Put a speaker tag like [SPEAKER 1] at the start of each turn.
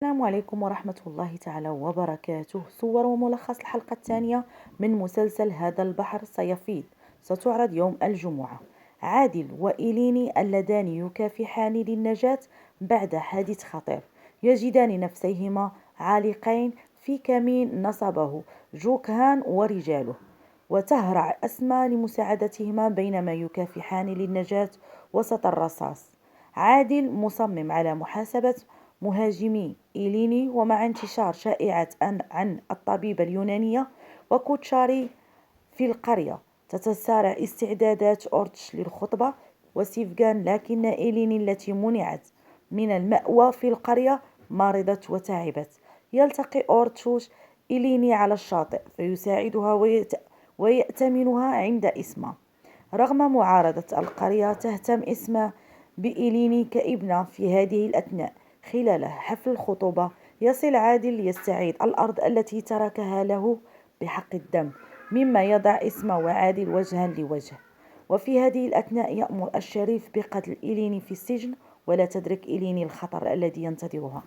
[SPEAKER 1] السلام عليكم ورحمة الله تعالى وبركاته. صور وملخص الحلقة الثانية من مسلسل هذا البحر سيفيض، ستعرض يوم الجمعة. عادل وإيليني اللذان يكافحان للنجاة بعد حادث خطير، يجدان نفسيهما عالقين في كمين نصبه جوكهان ورجاله، وتهرع أسماء لمساعدتهما بينما يكافحان للنجاة وسط الرصاص. عادل مصمم على محاسبة مهاجمي إيليني، ومع انتشار شائعات عن الطبيبة اليونانية وكوتشاري في القرية، تتسارع استعدادات أورتش للخطبة وسيفغان، لكن إيليني التي منعت من المأوى في القرية مرضت وتعبت. يلتقي أورتش إيليني على الشاطئ فيساعدها ويأتمنها عند إسما. رغم معارضة القرية، تهتم إسما بإيليني كابنة. في هذه الأثناء، خلال حفل الخطوبة، يصل عادل يستعيد الأرض التي تركها له بحق الدم، مما يضع إسما وعادل وجها لوجه. وفي هذه الأثناء يأمر الشريف بقتل إيليني في السجن، ولا تدرك إيليني الخطر الذي ينتظرها.